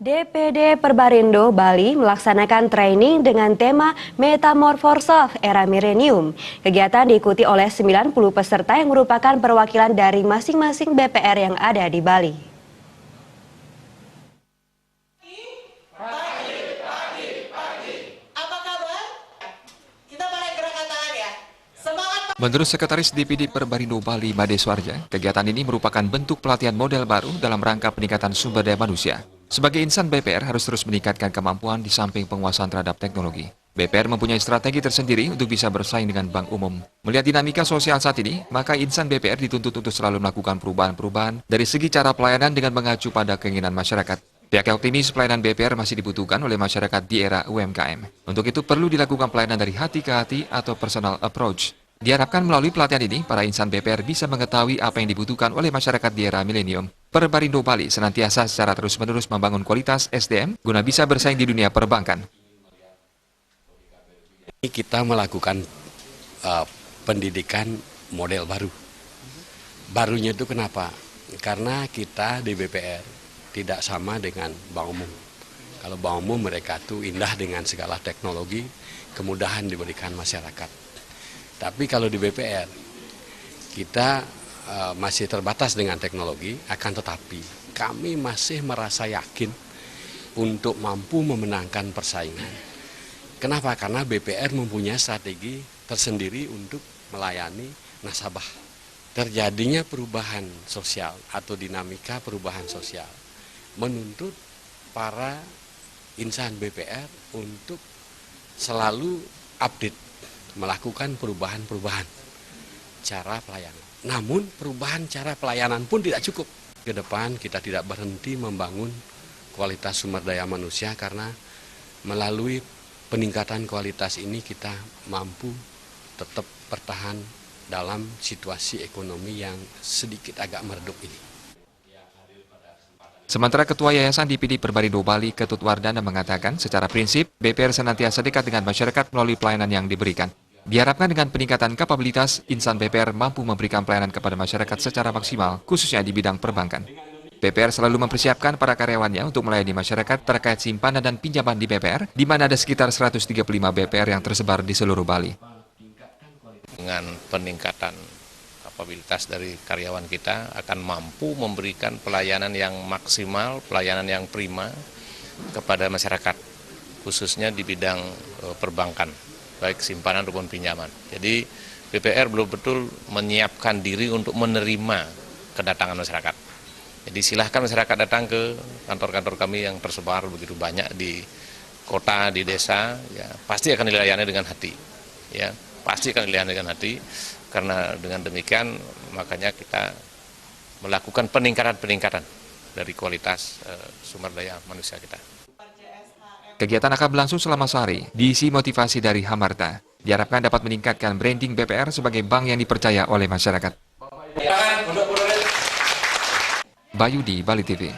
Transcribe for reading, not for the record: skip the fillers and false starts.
DPD Perbarindo Bali melaksanakan training dengan tema Metamorphose Era Milenium. Kegiatan diikuti oleh 90 peserta yang merupakan perwakilan dari masing-masing BPR yang ada di Bali. Menurut Sekretaris DPD Perbarindo Bali, Made Swarja, kegiatan ini merupakan bentuk pelatihan model baru dalam rangka peningkatan sumber daya manusia. Sebagai insan BPR harus terus meningkatkan kemampuan di samping penguasaan terhadap teknologi. BPR mempunyai strategi tersendiri untuk bisa bersaing dengan bank umum. Melihat dinamika sosial saat ini, maka insan BPR dituntut untuk selalu melakukan perubahan-perubahan dari segi cara pelayanan dengan mengacu pada keinginan masyarakat. Pihak optimis pelayanan BPR masih dibutuhkan oleh masyarakat di era UMKM. Untuk itu perlu dilakukan pelayanan dari hati ke hati atau personal approach. Diharapkan melalui pelatihan ini, para insan BPR bisa mengetahui apa yang dibutuhkan oleh masyarakat di era milenium. Perbarindo Bali senantiasa secara terus-menerus membangun kualitas SDM guna bisa bersaing di dunia perbankan. Kita melakukan pendidikan model baru. Barunya itu kenapa? Karena kita di BPR tidak sama dengan bank umum. Kalau bank umum mereka tuh indah dengan segala teknologi, kemudahan diberikan masyarakat. Tapi kalau di BPR, kita masih terbatas dengan teknologi, akan tetapi kami masih merasa yakin untuk mampu memenangkan persaingan. Kenapa? Karena BPR mempunyai strategi tersendiri untuk melayani nasabah. Terjadinya perubahan sosial atau dinamika perubahan sosial menuntut para insan BPR untuk selalu update, melakukan perubahan-perubahan cara pelayanan. Namun perubahan cara pelayanan pun tidak cukup. Ke depan kita tidak berhenti membangun kualitas sumber daya manusia karena melalui peningkatan kualitas ini kita mampu tetap bertahan dalam situasi ekonomi yang sedikit agak meredup ini. Sementara Ketua Yayasan DPD Perbarindo Bali, Ketut Wardana mengatakan secara prinsip BPR senantiasa dekat dengan masyarakat melalui pelayanan yang diberikan. Diharapkan dengan peningkatan kapabilitas, insan BPR mampu memberikan pelayanan kepada masyarakat secara maksimal, khususnya di bidang perbankan. BPR selalu mempersiapkan para karyawannya untuk melayani masyarakat terkait simpanan dan pinjaman di BPR, di mana ada sekitar 135 BPR yang tersebar di seluruh Bali. Dengan peningkatan kapabilitas dari karyawan kita akan mampu memberikan pelayanan yang maksimal, pelayanan yang prima kepada masyarakat, khususnya di bidang perbankan, baik simpanan maupun pinjaman. Jadi BPR betul-betul menyiapkan diri untuk menerima kedatangan masyarakat. Jadi silahkan masyarakat datang ke kantor-kantor kami yang tersebar begitu banyak di kota, di desa, ya pasti akan dilayani dengan hati, ya pasti akan dilayani dengan hati. Karena dengan demikian makanya kita melakukan peningkatan dari kualitas sumber daya manusia kita. Kegiatan akan berlangsung selama sehari, diisi motivasi dari Hamarta. Diharapkan dapat meningkatkan branding BPR sebagai bank yang dipercaya oleh masyarakat. Bayu di Bali TV.